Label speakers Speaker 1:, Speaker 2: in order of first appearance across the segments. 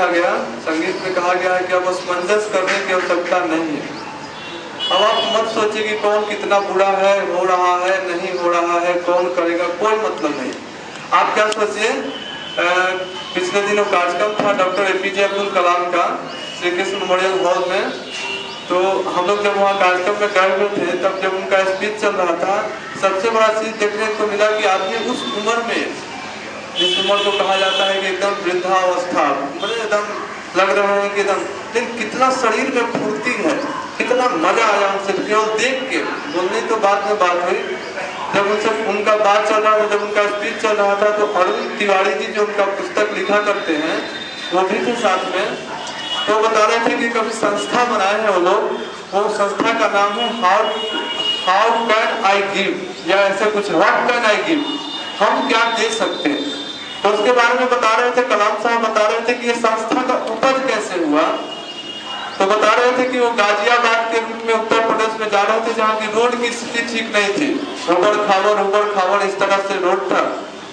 Speaker 1: कहा गया, संगीत में कहा गया है कि अब असमंजस करने की आवश्यकता नहीं है। अब आप मत सोचिए कि कौन कितना बुरा है, हो रहा है नहीं हो रहा है, कौन करेगा, कोई मतलब नहीं। आप क्या सोचिए, पिछले दिनों कार्यक्रम था डॉक्टर APJ अब्दुल कलाम का श्री कृष्ण मेमोरियल हॉल में। तो हम लोग जब वहाँ कार्यक्रम में गए हुए थे, तब जब उनका स्पीच चल रहा था, सबसे बड़ा चीज देखने को मिला कि आदमी उस उम्र में, जिस उम्र को कहा जाता है कि एकदम वृद्धावस्था, मतलब एकदम लग रहा है कि एकदम, लेकिन कितना शरीर में फुर्ती है, कितना मजा आया हमसे केवल देख के। बोलने तो बाद में बात हुई, जब उनसे उनका बात चल रहा था, जब उनका स्पीच चल रहा था, तो अरविंद तिवारी जी जो उनका पुस्तक लिखा करते हैं वो भी थे साथ में। तो बता रहे थे कि कभी संस्था बनाए हैं वो लोग, वो संस्था का नाम है हाउ कैन आई गिव, या ऐसे कुछ, व्हाट कैन आई गिव, हम क्या दे सकते हैं। तो उसके बारे में बता रहे थे, कलाम साहब बता रहे थे कि ये संस्था का उपज कैसे हुआ। तो बता रहे थे कि वो गाजियाबाद के रूप में उत्तर प्रदेश में जा रहे थे, जहाँ की रोड की स्थिति ठीक नहीं थी, ऊबड़ खाबड़ इस तरह से रोड था।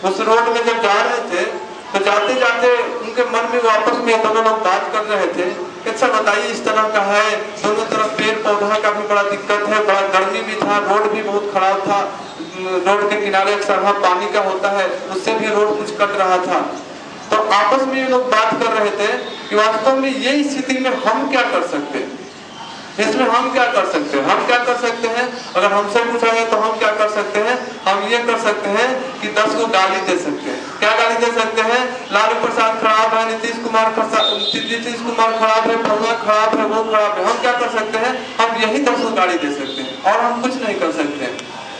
Speaker 1: उस रोड में जब जा रहे थे, तो जाते जाते उनके मन में वापस में दोनों लोग बात कर रहे थे, अच्छा बताइए इस तरह का है, दोनों तरफ पेड़ पौधा का भी बड़ा दिक्कत है, बड़ा गर्मी भी था, रोड भी बहुत खराब था, रोड के किनारे एक सरहा पानी का होता है, उससे भी रोड कुछ कट रहा था। तो आपस में ये लोग बात कर रहे थे कि वास्तव में ये स्थिति में हम क्या कर सकते हैं, इसमें हम क्या कर सकते हैं, हम क्या कर सकते हैं। अगर हमसे पूछा गया तो हम क्या कर सकते हैं, हम ये कर सकते हैं कि 10 को गाली दे सकते हैं। क्या गाली दे सकते हैं, लालू प्रसाद खराब है, नीतीश कुमार खराब है, फलना खराब है, वो खराब है। हम क्या कर सकते हैं, हम यही 10 को गाली दे सकते हैं और हम कुछ नहीं कर सकते हैं।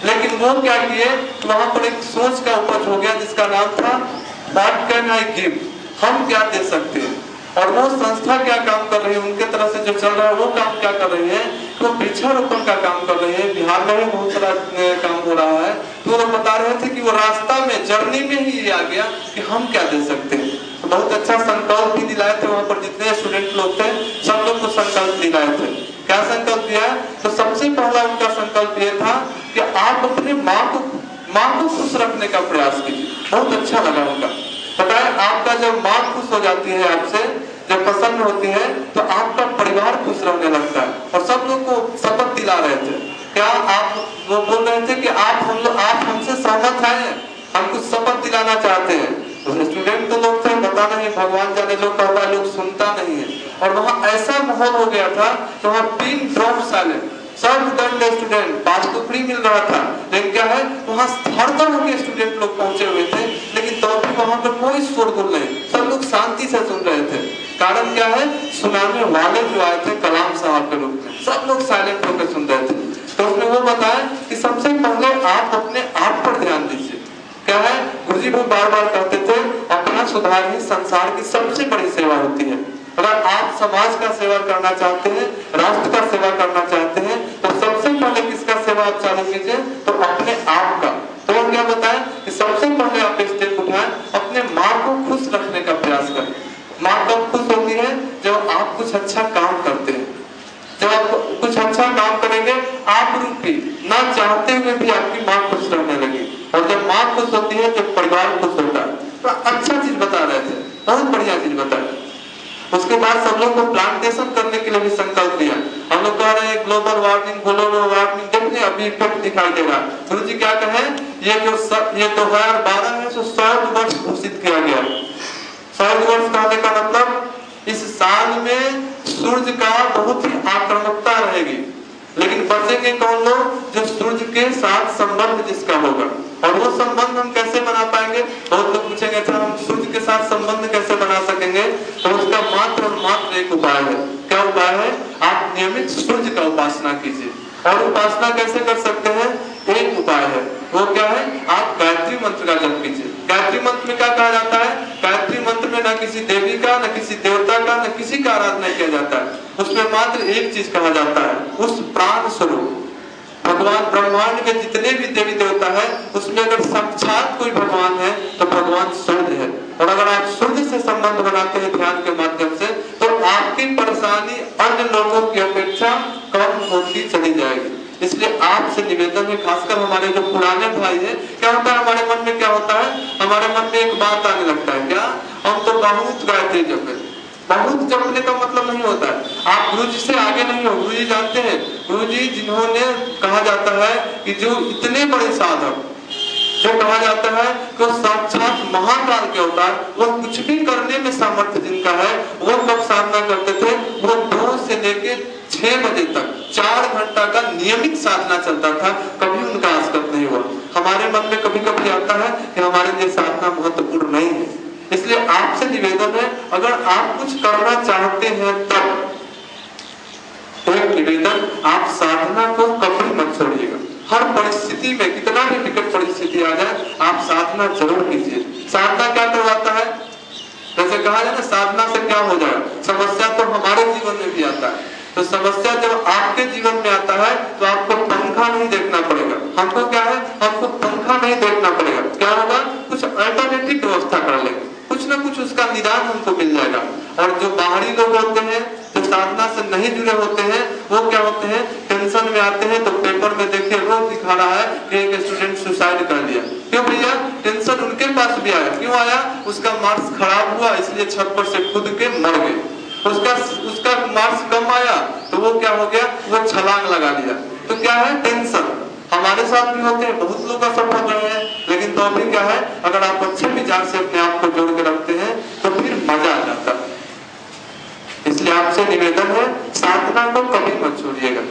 Speaker 1: लेकिन वो क्या किए, वहां पर एक सोच का उपज हो गया जिसका नाम था व्हाट कैन आई गिव, हम क्या दे सकते हैं। और वो संस्था क्या काम कर रही है, उनके तरफ से जो चल रहा है वो काम क्या कर रही है, तो वृक्षारोपण का काम कर रही है। बिहार में भी बहुत सारा काम हो रहा है। तो वो बता रहे थे कि वो रास्ता में, जर्नी में ही ये आ गया कि हम क्या दे सकते हैं। तो बहुत अच्छा संकल्प भी दिलाए थे, वहां पर जितने स्टूडेंट लोग थे सब लोग को संकल्प दिलाए थे। क्या संकल्प दिया, तो सबसे पहला उनका संकल्प ये था कि आप अपने माँ को खुश रखने का प्रयास कीजिए। बहुत अच्छा लगा उनका। पता है, आपका जब माँ खुश हो जाती है आपसे, जब प्रसन्न होती है, तो आपका परिवार खुश रहने लगता है। और सब लोग को शपथ दिला रहे थे, क्या आप, वो बोल रहे थे कि आप हमसे सहमत हैं, हम कुछ शपथ दिलाना चाहते हैं। तो स्टूडेंट तो लोग थे, पता नहीं भगवान जाने जो कहता है, लोग सुनता नहीं है। और वहाँ ऐसा माहौल हो गया था कि वहाँ पिन ड्रॉप साइलेंट, सब स्टूडेंट, पास तो फ्री मिल रहा था, लेकिन क्या है, वहाँ हड़बड़ होकर स्टूडेंट लोग पहुंचे हुए थे, लेकिन तो भी वहाँ पर कोई शोरगुल नहीं, सब लोग शांति से सुन रहे थे। कारण क्या है, सुनाने वाले जो आए थे कलाम साहब के रूप में, सब लोग साइलेंट होकर सुन रहे थे। तो उसने वो बताया कि सबसे पहले आप अपने आप पर ध्यान दीजिए। क्या है, गुरुजी भी बार बार कहते थे, अपना सुधार ही संसार की सबसे बड़ी सेवा होती है। अगर आप समाज का सेवा करना चाहते हैं, राष्ट्र का सेवा करना चाहते हैं, तो सबसे पहले किसका सेवा आप चालू कीजिए, तो अपने आप का। तो वो क्या बताएं कि सबसे पहले आप स्टेप उठाएं, अपने माँ को खुश रखने का प्रयास करें। माँ कब खुश होती है, जब आप कुछ अच्छा काम करते हैं। जब आप कुछ अच्छा काम करेंगे, आप रूपी ना चाहते हुए भी आपकी माँ खुश रहने लगी। और जब माँ खुश होती है, जब परिवार खुश होता है। तो अच्छा चीज बता रहे थे, बहुत बढ़िया चीज बताया। उसके बाद सब लोग को प्लांटेशन करने के लिए भी संकल्प दिया। हम लोग कह रहे हैं ग्लोबल वार्मिंग देखने अभी इफेक्ट दिखाई देगा। गुरु जी क्या कहे, ये 2012 में 100 वर्ष घोषित किया गया। 100 वर्ष कहने का मतलब, इस साल में सूर्य का बहुत ही आक्रामकता रहेगी, लेकिन बचेंगे कौन लोग, जो सूर्य के साथ संबंध जिसका होगा। और वो संबंध हम कैसे बना पाएंगे, बहुत लोग पूछेंगे अच्छा हम सूर्य के साथ संबंध कैसे बना सकेंगे। तो उसका मात्र और मात्र एक उपाय है। क्या उपाय है, आप नियमित सूर्य का उपासना कीजिए। और उपासना कैसे कर सकते हैं, एक उपाय है, वो क्या है, आप गायत्री मंत्र का जप कीजिए। गायत्री मंत्र में क्या कहा जाता है, गायत्री मंत्र में न किसी देवी का, न किसी देवता का, न किसी का आराधना किया जाता है। उसमें मात्र एक चीज कहा जाता है, उस प्राण स्वरूप भगवान, ब्रह्मांड में जितने भी देवी देवता है, उसमें अगर साक्षात कोई भगवान है तो भगवान सूर्य है। और अगर आप सूर्य से संबंध बनाते हैं ध्यान के माध्यम से, तो आपकी परेशानी अन्य लोगों की अपेक्षा कम होती चली जाएगी। इसलिए आपसे निवेदन है, खासकर हमारे जो पुराने भाई हैं, क्या होता है हमारे मन में, क्या होता है, हमारे मन में एक बात आने लगता है, क्या, हम तो बहुत गायत्री जप, बहुत जपने का मतलब नहीं होता है आप गुरु जी से आगे नहीं हो। गुरु जी जानते हैं, गुरु जी जिन्होंने कहा जाता है कि जो इतने बड़े साधक, जो कहा जाता है कि वो साक्षात महाकाल के अवतार, वो कुछ भी करने में सामर्थ्य जिनका है, वो कब साधना करते थे, वो 2 से लेके 6 बजे तक 4 घंटा का नियमित साधना चलता था, कभी उनका आस्कत नहीं हुआ। हमारे मन में कभी कभी आता है कि हमारे लिए साधना महत्वपूर्ण नहीं है, इसलिए आपसे निवेदन है, अगर आप कुछ करना चाहते हैं तब एक निवेदन, आप साधना को कभी मत छोड़िएगा। हर परिस्थिति में, कितना भी विकट परिस्थिति आ जाए, आप साधना जरूर कीजिए। साधना क्या करवाता है, जैसे कहा जाए ना, साधना से क्या हो जाए, समस्या तो हमारे जीवन में भी आता है। तो समस्या जब आपके जीवन में आता है तो आपको पंखा नहीं देखना पड़ेगा। हमको क्या है, हमको पंखा नहीं देखना पड़ेगा। क्या होगा, कुछ अल्टरनेटिव व्यवस्था कर लेंगे, कुछ ना कुछ उसका निदान हमको मिल जाएगा। और जो बाहरी लोग होते हैं, जो साधना से नहीं जुड़े होते हैं, वो क्या होते हैं, टेंशन में आते हैं। तो पेपर में देखिए रोज दिखा रहा है कि एक स्टूडेंट सुसाइड कर लिया। क्यों भैया, टेंशन उनके पास भी आया। क्यों आया, उसका मार्क्स खराब हुआ, इसलिए छत पर से कूद के मर गए। उसका मार्क्स कम आया तो वो क्या हो गया, वो छलांग लगा लिया। तो क्या है, टेंशन। हमारे साथ भी होते हैं, बहुत लोग असफल रहे हैं, लेकिन तो अभी क्या है, अगर आप अच्छे विचार से अपने आप को जोड़ के रखते हैं तो फिर मजा आ जाता है। इसलिए आपसे निवेदन है, साधना को कभी मत छोड़िएगा।